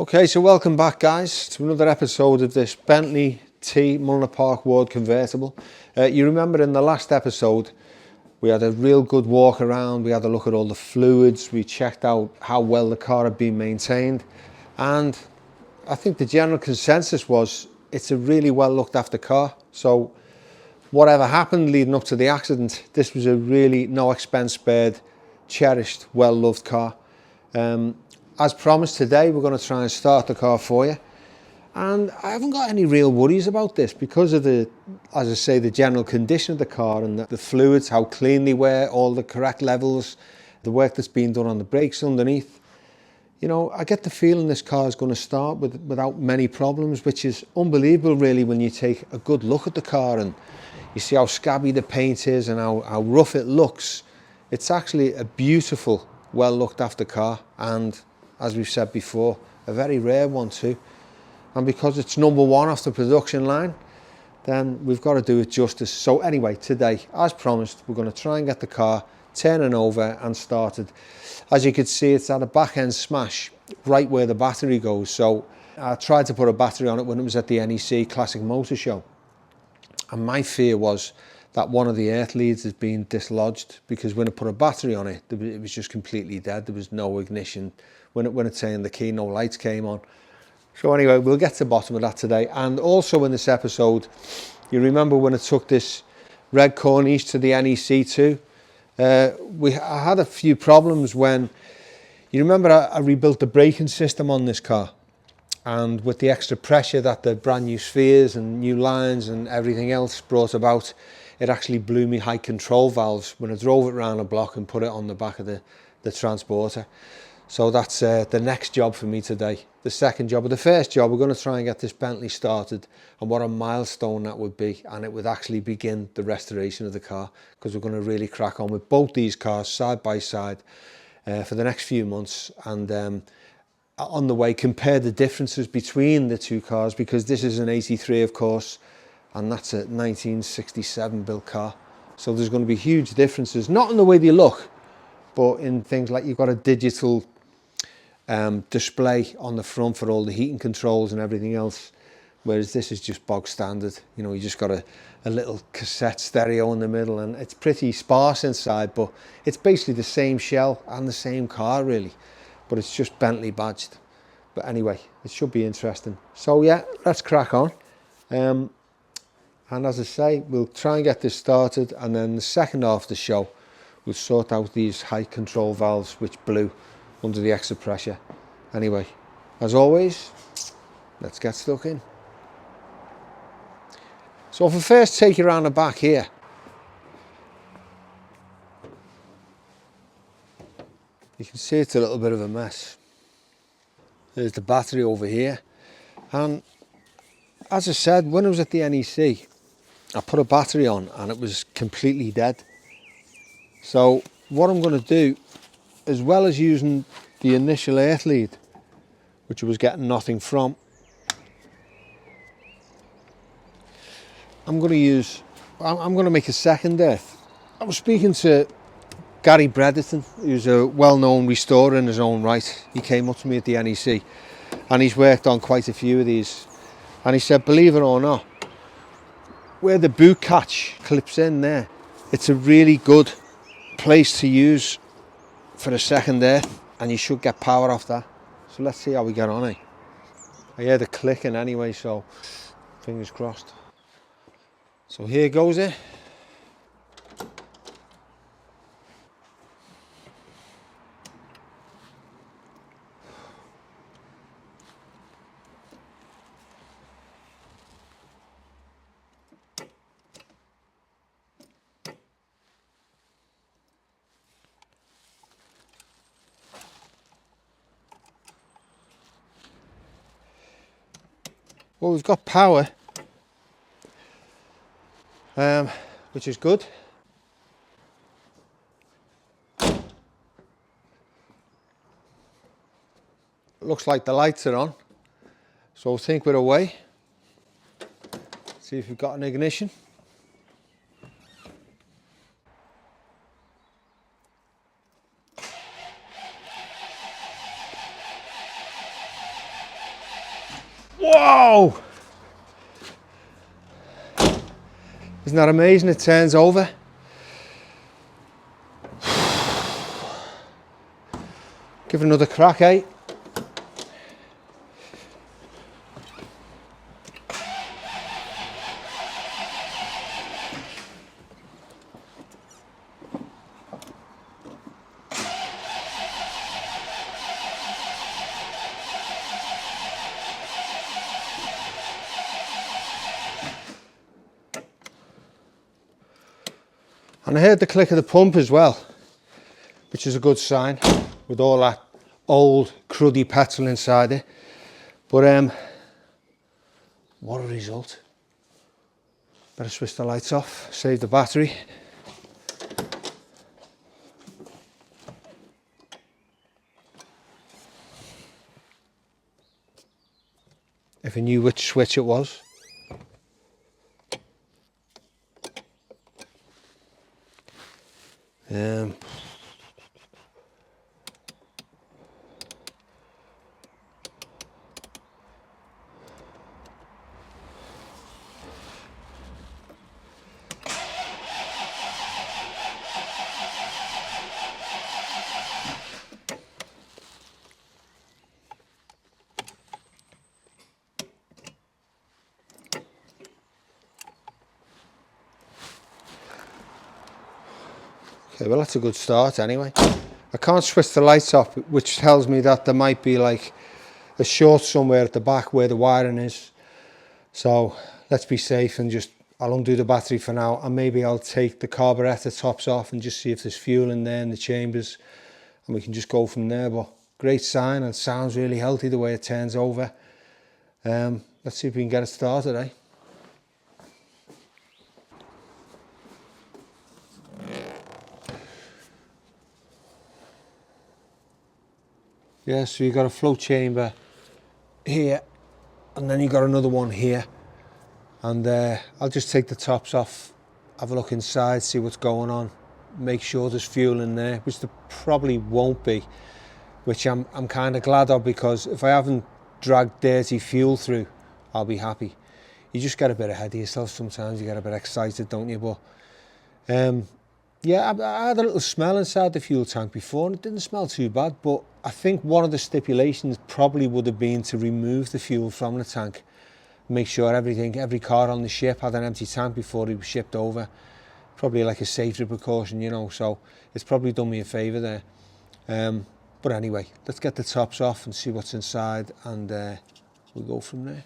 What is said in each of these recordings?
Okay, so welcome back guys to another episode of this Bentley T MPW Convertible. You remember in the last episode we had a real good walk around, we had a look at all the fluids, we checked out how well the car had been maintained, and I think the general consensus was it's a really well looked after car. So whatever happened leading up to the accident, this was a really no expense spared, cherished, well loved car. As promised, today we're going to try and start the car for you, and I haven't got any real worries about this because of the, as I say, the general condition of the car and the fluids, how clean they were, all the correct levels, the work that's been done on the brakes underneath. You know, I get the feeling this car is going to start without many problems, which is unbelievable really when you take a good look at the car and you see how scabby the paint is and how rough it looks. It's actually a beautiful, well looked after car, and as we've said before, a very rare one too. And because it's number one off the production line, then we've got to do it justice. So anyway, today, as promised, we're going to try and get the car turning over and started. As you can see, it's at a back end smash, right where the battery goes. So I tried to put a battery on it when it was at the NEC Classic Motor Show. And my fear was that one of the earth leads has been dislodged, because when I put a battery on it, it was just completely dead. There was no ignition. When it turned the key, no lights came on. So anyway, we'll get to the bottom of that today. And also in this episode, you remember when I took this red Corniche to the NEC too? I had a few problems when, you remember I rebuilt the braking system on this car. And with the extra pressure that the brand new spheres and new lines and everything else brought about, it actually blew me high control valves when I drove it around a block and put it on the back of the transporter. So that's the next job for me today. The second job, or the first job, we're going to try and get this Bentley started, and what a milestone that would be. And it would actually begin the restoration of the car, because we're going to really crack on with both these cars side by side for the next few months. And on the way, compare the differences between the two cars, because this is an 83, of course, and that's a 1967 built car. So there's going to be huge differences, not in the way they look, but in things like you've got a digital display on the front for all the heating controls and everything else, whereas this is just bog standard. You know, you just got a little cassette stereo in the middle, and it's pretty sparse inside, but it's basically the same shell and the same car really, but it's just Bentley badged. But anyway, it should be interesting. So yeah, let's crack on. And as I say, we'll try and get this started, and then the second half of the show we'll sort out these high control valves which blew under the extra pressure. Anyway, as always, let's get stuck in. So if I first take you around the back here, you can see it's a little bit of a mess. There's the battery over here, and as I said, when I was at the NEC, I put a battery on and it was completely dead. So what I'm going to do, as well as using the initial earth lead, which I was getting nothing from, I'm going to make a second earth. I was speaking to Gary Bredeton, who's a well-known restorer in his own right. He came up to me at the NEC, and he's worked on quite a few of these. And he said, believe it or not, where the boot catch clips in there, it's a really good place to use for a second earth, and you should get power off that. So let's see how we get on, eh? I hear the clicking anyway, so fingers crossed. So here goes it. Well, we've got power, which is good. Looks like the lights are on, so I think we're away. See if we've got an ignition. Whoa! Isn't that amazing? It turns over. Give it another crack, eh? And I heard the click of the pump as well, which is a good sign with all that old cruddy petrol inside it. But what a result. Better switch the lights off, save the battery. If I knew which switch it was. Okay, well that's a good start anyway. I can't switch the lights off, which tells me that there might be like a short somewhere at the back where the wiring is. So let's be safe and I'll undo the battery for now, and maybe I'll take the carburetor tops off and just see if there's fuel in there in the chambers, and we can just go from there. But great sign, and sounds really healthy the way it turns over. Let's see if we can get it started, eh? Yeah, so you got a float chamber here, and then you got another one here, and I'll just take the tops off, have a look inside, see what's going on, make sure there's fuel in there, which there probably won't be, which I'm kind of glad of, because if I haven't dragged dirty fuel through, I'll be happy. You just get a bit ahead of yourself sometimes, you get a bit excited, don't you? But yeah, I had a little smell inside the fuel tank before, and it didn't smell too bad, but I think one of the stipulations probably would have been to remove the fuel from the tank, make sure every car on the ship had an empty tank before it was shipped over. Probably like a safety precaution, you know, so it's probably done me a favour there. But anyway, let's get the tops off and see what's inside, and we'll go from there.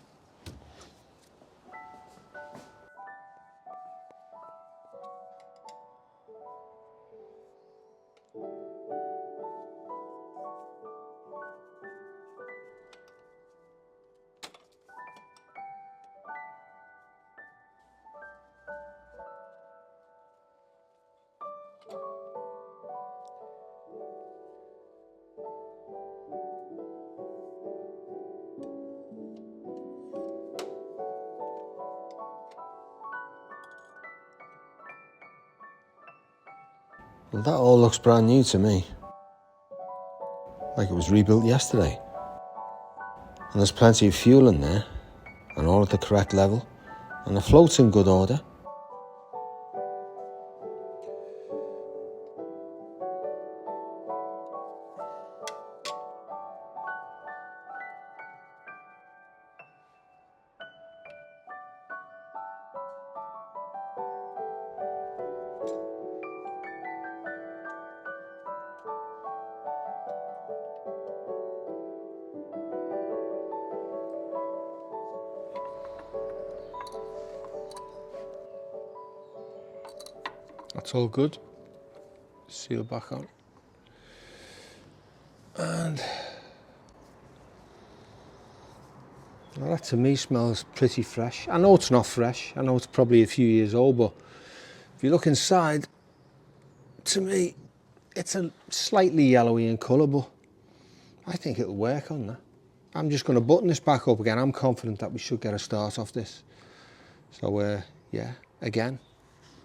Well, that all looks brand new to me, like it was rebuilt yesterday. And there's plenty of fuel in there, and all at the correct level, and the float's in good order. That's all good. Seal back on. And well, that to me smells pretty fresh. I know it's not fresh. I know it's probably a few years old, but if you look inside, to me, it's a slightly yellowy in colour, but I think it'll work on that. I'm just going to button this back up again. I'm confident that we should get a start off this. So, yeah, again,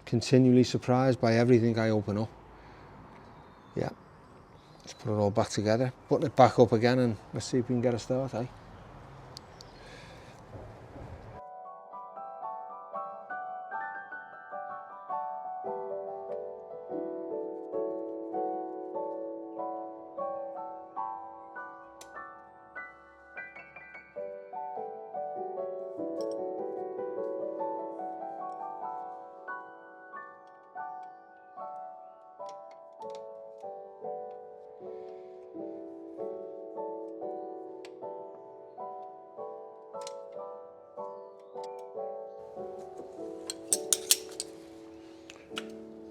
continually surprised by everything I open up. Yeah, let's put it all back together, button it back up again, and let's see if we can get a start, eh?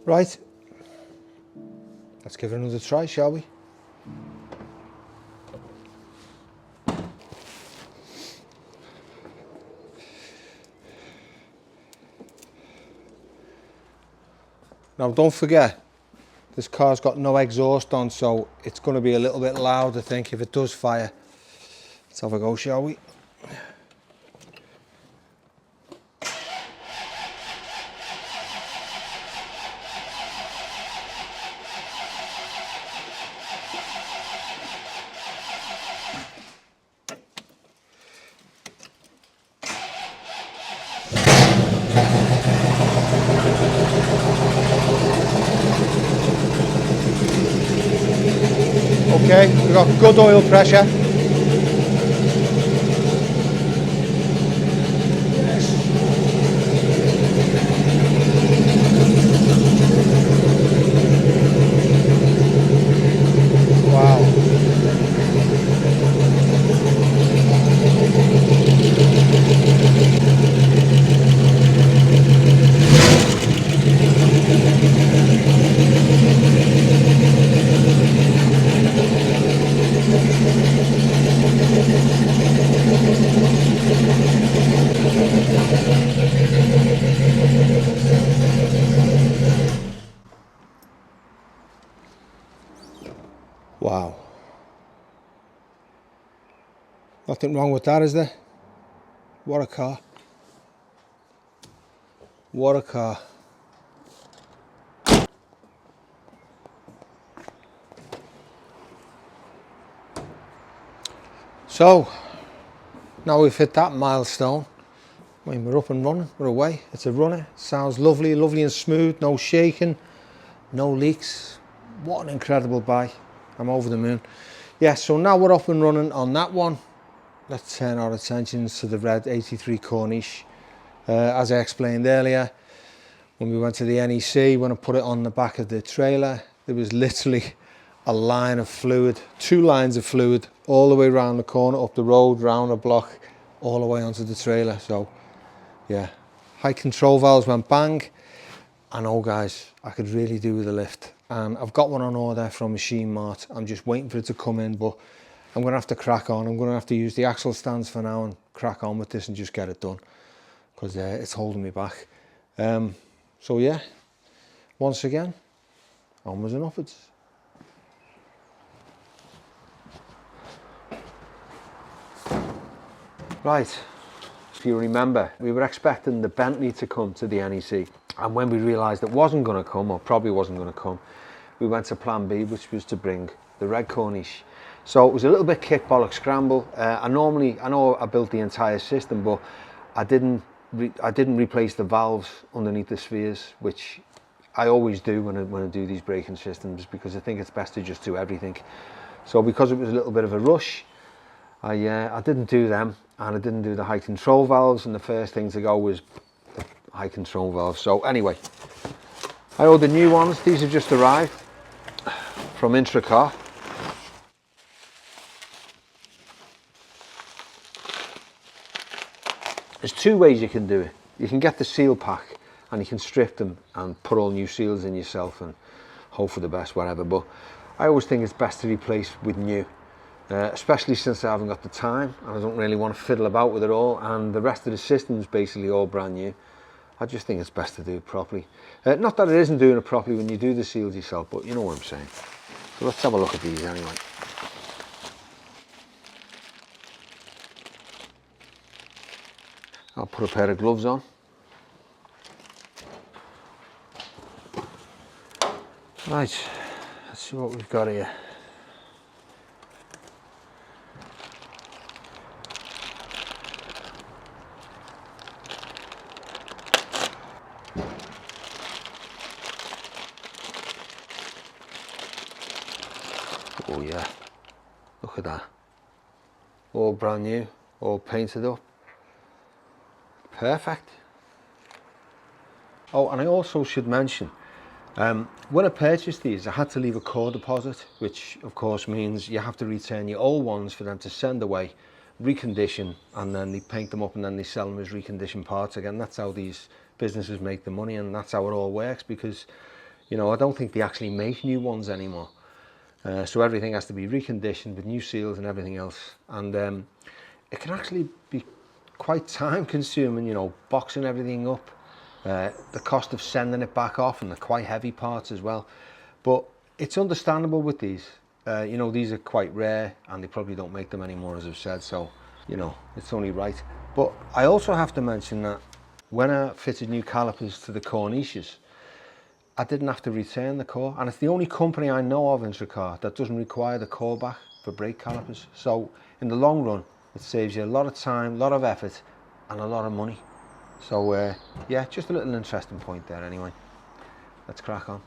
Right, let's give it another try, shall we? Now don't forget, this car's got no exhaust on, so it's going to be a little bit loud, I think, if it does fire. Let's have a go, shall we? Okay, we've got good oil pressure. Wow. Wow. Nothing wrong with that, is there? What a car. What a car. So, now we've hit that milestone. I mean, we're up and running, we're away. It's a runner, sounds lovely, lovely and smooth, no shaking, no leaks. What an incredible buy. I'm over the moon. Yeah, so now we're up and running on that one. Let's turn our attentions to the red 83 Corniche. As I explained earlier, when we went to the NEC, when I put it on the back of the trailer, there was literally a line of fluid, 2 lines of fluid, all the way around the corner, up the road, round a block, all the way onto the trailer. So yeah, high control valves went bang. I know, guys, I could really do with a lift, and I've got one on order from Machine Mart. I'm just waiting for it to come in, but I'm gonna have to crack on. I'm gonna have to use the axle stands for now and crack on with this and just get it done, because it's holding me back. So yeah, once again, onwards and upwards. Right, if you remember, we were expecting the Bentley to come to the NEC, and when we realised it wasn't going to come, or probably wasn't going to come, we went to plan B, which was to bring the red Corniche. So it was a little bit kick, bollock, scramble. I know I built the entire system, but I didn't replace the valves underneath the spheres, which I always do when I do these braking systems, because I think it's best to just do everything. So because it was a little bit of a rush, I didn't do them, and I didn't do the high control valves, and the first thing to go was the high control valves. So anyway, I ordered new ones. These have just arrived from IntroCar. There's 2 ways you can do it. You can get the seal pack and you can strip them and put all new seals in yourself and hope for the best, whatever. But I always think it's best to replace with new. Especially since I haven't got the time and I don't really want to fiddle about with it all, and the rest of the system's basically all brand new. I just think it's best to do it properly. Not that it isn't doing it properly when you do the seals yourself, but you know what I'm saying. So let's have a look at these anyway. I'll put a pair of gloves on. Right, let's see what we've got here. Oh yeah, look at that. All brand new, all painted up. Perfect. Oh, and I also should mention, when I purchased these, I had to leave a core deposit, which of course means you have to return your old ones for them to send away, recondition, and then they paint them up and then they sell them as reconditioned parts again. That's how these businesses make the money, and that's how it all works, because You know, I don't think they actually make new ones anymore. So everything has to be reconditioned with new seals and everything else. And it can actually be quite time consuming, you know, boxing everything up. The cost of sending it back off, and the quite heavy parts as well. But it's understandable with these. You know, these are quite rare and they probably don't make them anymore, as I've said. So, you know, it's only right. But I also have to mention that when I fitted new calipers to the corniches, I didn't have to return the core, and it's the only company I know of, IntroCar, that doesn't require the core back for brake calipers. So in the long run, it saves you a lot of time, a lot of effort, and a lot of money. So yeah, just a little interesting point there anyway. Let's crack on.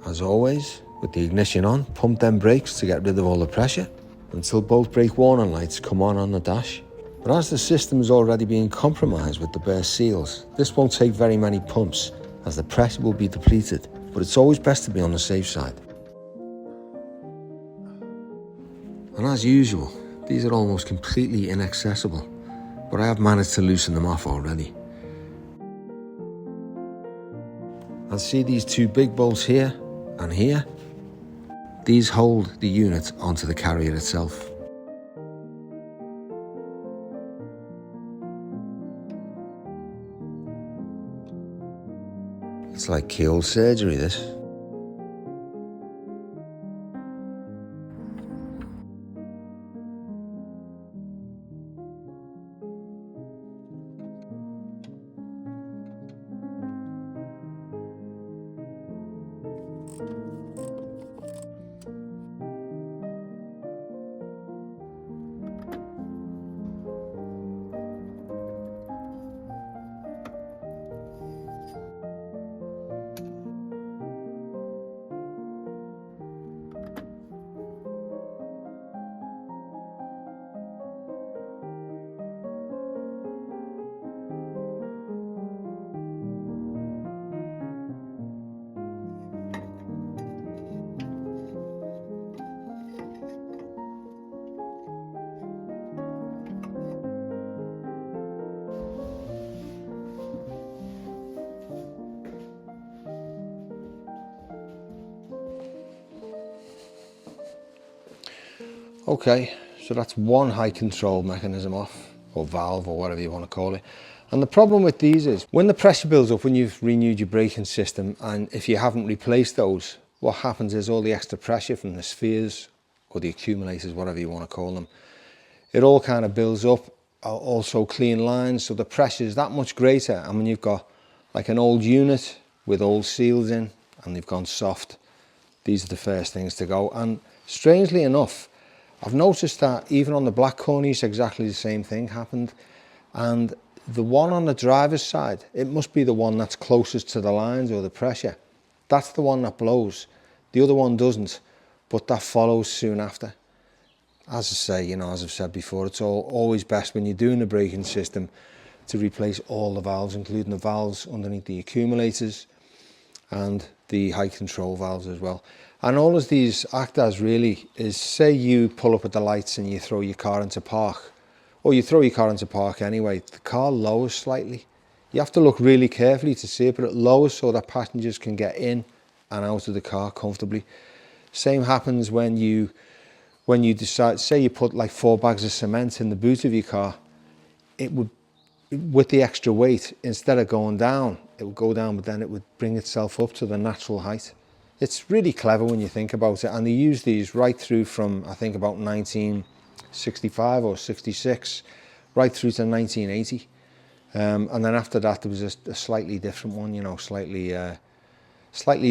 As always, with the ignition on, pump them brakes to get rid of all the pressure until both brake warning lights come on the dash. But as the system is already being compromised with the burst seals, this won't take very many pumps as the pressure will be depleted, but it's always best to be on the safe side. And as usual, these are almost completely inaccessible, but I have managed to loosen them off already. And see these two big bolts here and here? These hold the unit onto the carrier itself. It's like keyhole surgery, this. Okay, so that's one high control mechanism off, or valve, or whatever you want to call it. And the problem with these is, when the pressure builds up, when you've renewed your braking system, and if you haven't replaced those, what happens is all the extra pressure from the spheres, or the accumulators, whatever you want to call them, it all kind of builds up, also clean lines, so the pressure is that much greater. And when you've got like an old unit with old seals in, and they've gone soft, these are the first things to go. And strangely enough, I've noticed that even on the black cornice, exactly the same thing happened. And the one on the driver's side, it must be the one that's closest to the lines or the pressure. That's the one that blows. The other one doesn't, but that follows soon after. As I say, you know, as I've said before, it's always best when you're doing the braking system to replace all the valves, including the valves underneath the accumulators and the high control valves as well. And all of these act as really is, say you pull up at the lights and you throw your car into park, or you throw your car into park anyway, the car lowers slightly. You have to look really carefully to see it, but it lowers so that passengers can get in and out of the car comfortably. Same happens when you decide, say you put like 4 bags of cement in the boot of your car, it would, with the extra weight, instead of going down, it would go down, but then it would bring itself up to the natural height. It's really clever when you think about it, and they use these right through from, I think, about 1965 or 66, right through to 1980. And then after that, there was a slightly different one, you know, slightly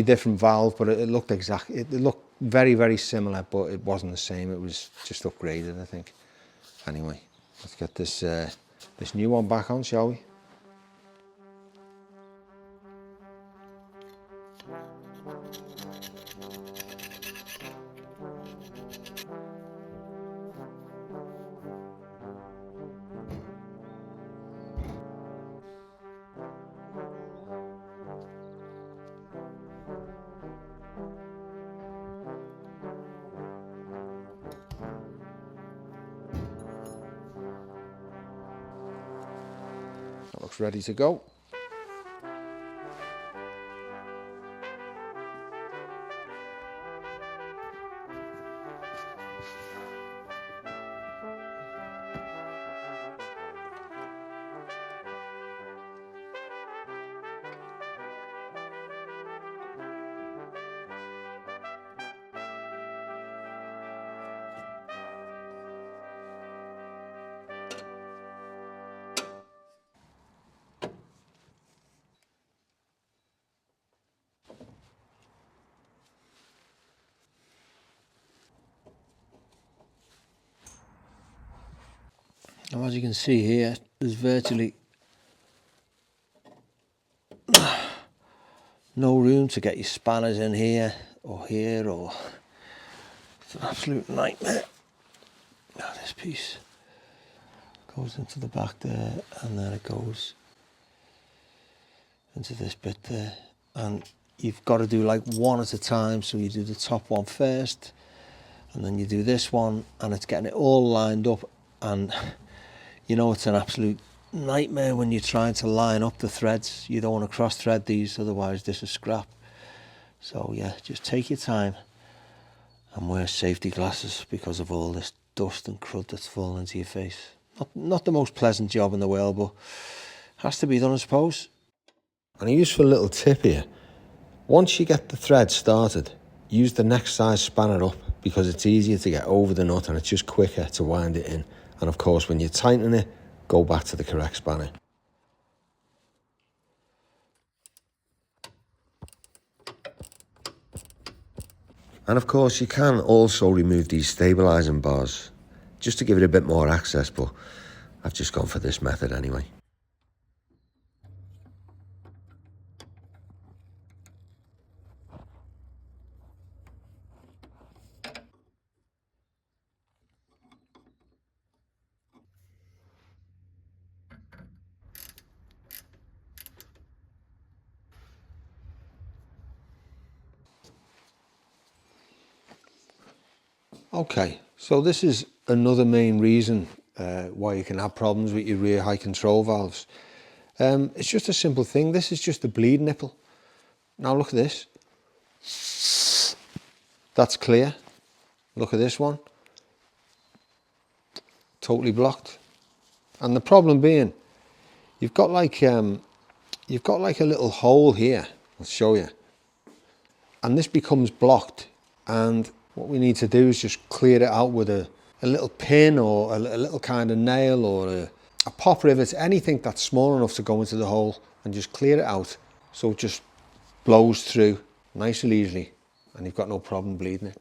different valve, but it looked it looked very, very similar, but it wasn't the same. It was just upgraded, I think. Anyway, let's get this this new one back on, shall we? That looks ready to go. Now, as you can see here, there's virtually no room to get your spanners in here, or it's an absolute nightmare. Now this piece goes into the back there, and then it goes into this bit there, and you've got to do like one at a time. So you do the top one first, and then you do this one, and it's getting it all lined up. And you know, it's an absolute nightmare when you're trying to line up the threads. You don't want to cross thread these, otherwise this is scrap. So yeah, just take your time and wear safety glasses because of all this dust and crud that's falling into your face. Not the most pleasant job in the world, but has to be done, I suppose. And a useful little tip here: once you get the thread started, use the next size spanner up, because it's easier to get over the nut and it's just quicker to wind it in. And of course, when you're tightening it, go back to the correct spanner. And of course, you can also remove these stabilising bars just to give it a bit more access, but I've just gone for this method anyway. Okay, so this is another main reason why you can have problems with your rear high control valves. It's just a simple thing. This is just the bleed nipple. Now look at this. That's clear. Look at this one. Totally blocked. And the problem being, you've got like a little hole here. I'll show you. And this becomes blocked, and what we need to do is just clear it out with a little pin, or a little kind of nail, or a pop rivet, anything that's small enough to go into the hole, and just clear it out so it just blows through nice and easily, and you've got no problem bleeding it.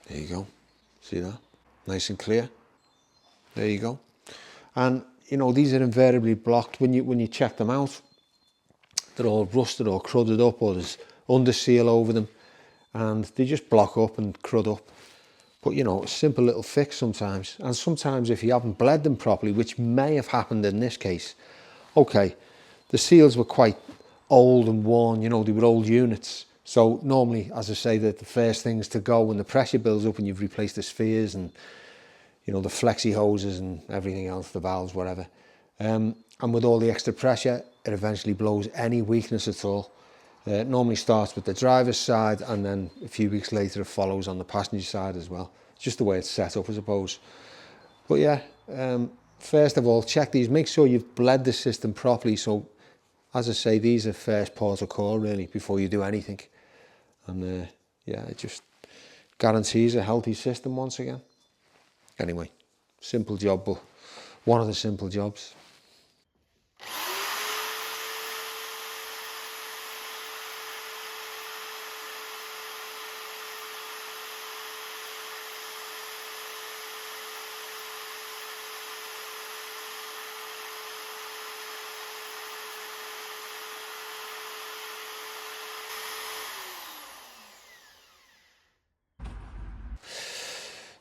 There you go. See that? Nice and clear. There you go. And you know, these are invariably blocked when you check them out. They're all rusted or crudded up, or there's under seal over them, and they just block up and crud up. But you know, a simple little fix sometimes. And sometimes if you haven't bled them properly, which may have happened in this case, okay, the seals were quite old and worn, you know, they were old units. So normally, as I say, that the first things to go when the pressure builds up and you've replaced the spheres and, you know, the flexi hoses and everything else, the valves, whatever. And with all the extra pressure, it eventually blows any weakness at all. It normally starts with the driver's side, and then a few weeks later it follows on the passenger side as well. It's just the way it's set up, I suppose. But yeah, first of all, check these. Make sure you've bled the system properly. So, as I say, these are first port of call really before you do anything. And yeah, it just guarantees a healthy system once again. Anyway, simple job, but one of the simple jobs.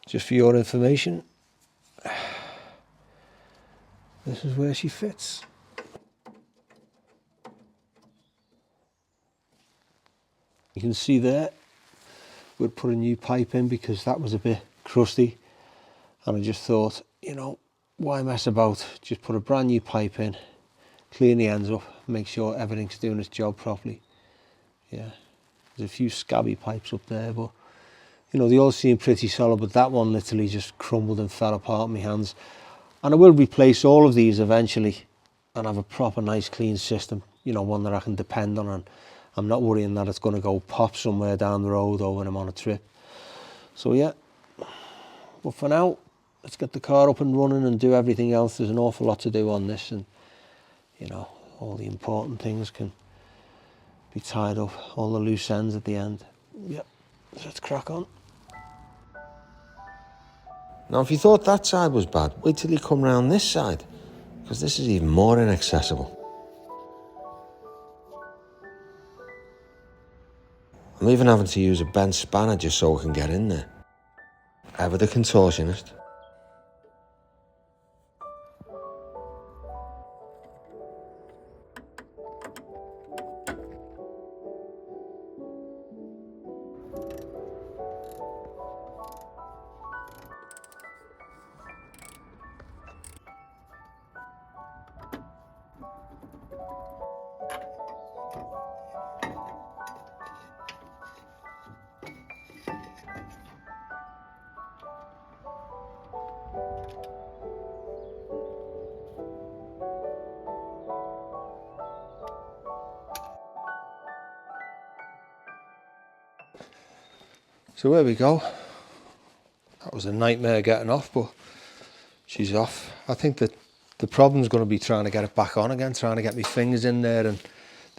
Just for your information, this is where she fits. You can see there, we'd put a new pipe in because that was a bit crusty, and I just thought, you know, why mess about, just put a brand new pipe in, clean the ends up, make sure everything's doing its job properly. Yeah, there's a few scabby pipes up there, but you know, they all seem pretty solid, but that one literally just crumbled and fell apart in my hands. And I will replace all of these eventually and have a proper nice clean system, you know, one that I can depend on, and I'm not worrying that it's going to go pop somewhere down the road or when I'm on a trip. So yeah, but for now, let's get the car up and running and do everything else. There's an awful lot to do on this, and you know, all the important things can be tied up, all the loose ends at the end. Yep, so let's crack on. Now, if you thought that side was bad, wait till you come round this side, because this is even more inaccessible. I'm even having to use a bent spanner just so I can get in there. Ever the contortionist. So there we go. That was a nightmare getting off, but she's off. I think that the problem's going to be trying to get it back on again, trying to get my fingers in there, and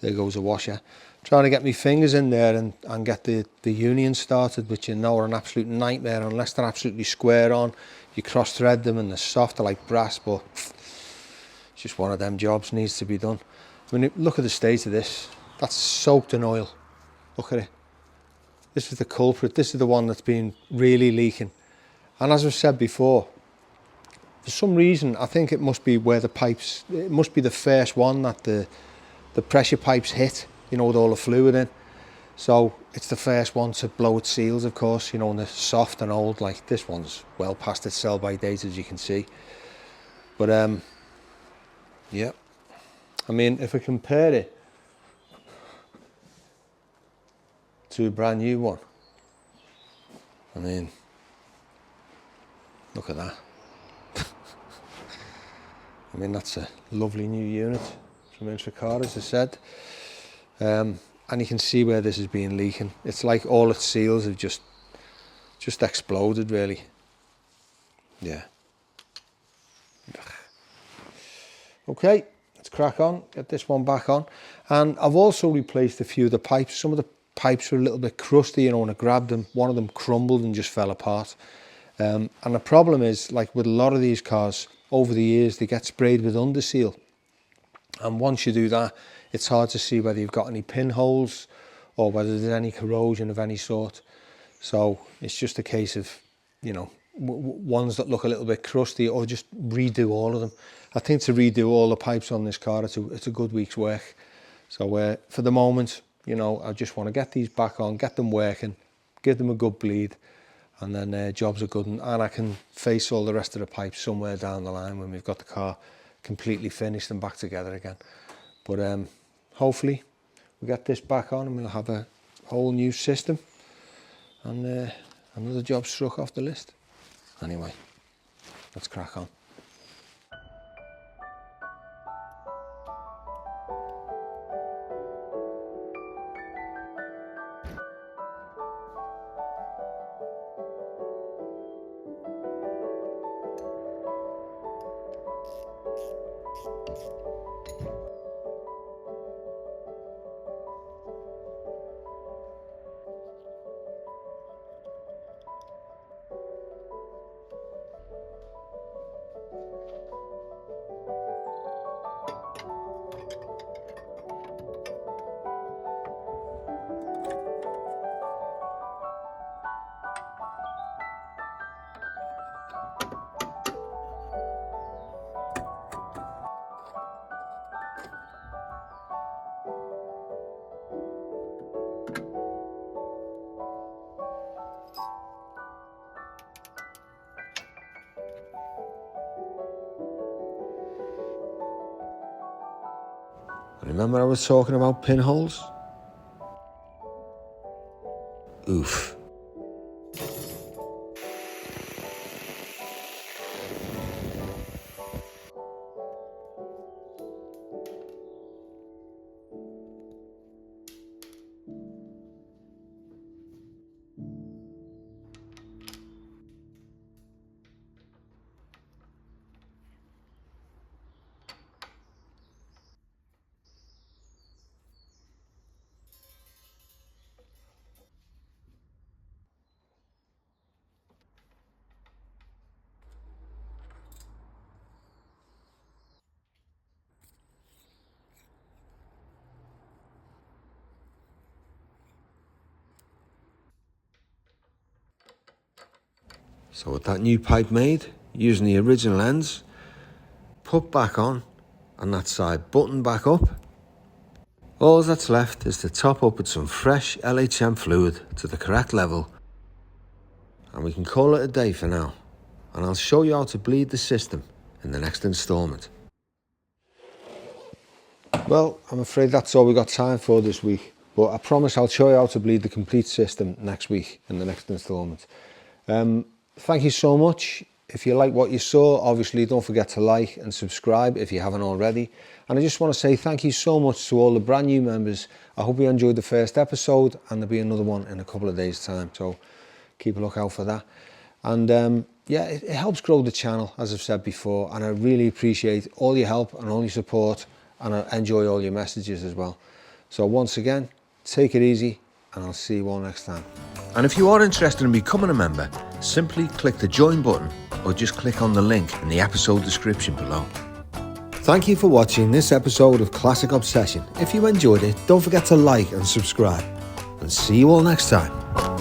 there goes a washer. Trying to get my fingers in there and get the unions started, which you know are an absolute nightmare unless they're absolutely square on. You cross thread them and they're soft, they're like brass, but it's just one of them jobs, needs to be done. I mean, look at the state of this. That's soaked in oil. Look at it. This is the culprit. This is the one that's been really leaking. And as I've said before, for some reason, I think it must be where the pipes, it must be the first one that the pressure pipes hit, you know, with all the fluid in. So it's the first one to blow its seals, of course, you know, and they're soft and old. Like this one's well past its sell-by date, as you can see. But yeah, I mean, if I compare it to a brand new one, I mean, look at that. I mean, that's a lovely new unit from IntroCar, as I said. And you can see where this has been leaking. It's like all its seals have just exploded, really. Yeah. Okay, let's crack on, get this one back on. And I've also replaced a few of the pipes. Some of the pipes were a little bit crusty, you know, when I grabbed them, one of them crumbled and just fell apart. And the problem is, like with a lot of these cars, over the years, they get sprayed with underseal. And once you do that, it's hard to see whether you've got any pinholes or whether there's any corrosion of any sort. So it's just a case of, you know, ones that look a little bit crusty, or just redo all of them. I think to redo all the pipes on this car, it's a good week's work. So for the moment, you know, I just want to get these back on, get them working, give them a good bleed, and then jobs are good, and I can face all the rest of the pipes somewhere down the line when we've got the car completely finished and back together again. But hopefully we get this back on and we'll have a whole new system, and another job struck off the list. Anyway, let's crack on. Remember I was talking about pinholes? Oof. So with that new pipe made, using the original ends, put back on, and that side button back up, all that's left is to top up with some fresh LHM fluid to the correct level, and we can call it a day for now. And I'll show you how to bleed the system in the next instalment. Well, I'm afraid that's all we got time for this week, but I promise I'll show you how to bleed the complete system next week in the next instalment. Thank you so much. If you like what you saw, obviously don't forget to like and subscribe if you haven't already. And I just want to say thank you so much to all the brand new members. I hope you enjoyed the first episode, and there'll be another one in a couple of days' time, so keep a lookout for that. And yeah, it helps grow the channel, as I've said before, and I really appreciate all your help and all your support, and I enjoy all your messages as well. So once again, take it easy, and I'll see you all next time. And if you are interested in becoming a member, simply click the join button or just click on the link in the episode description below. Thank you for watching this episode of Classic Obsession. If you enjoyed it, don't forget to like and subscribe, and see you all next time.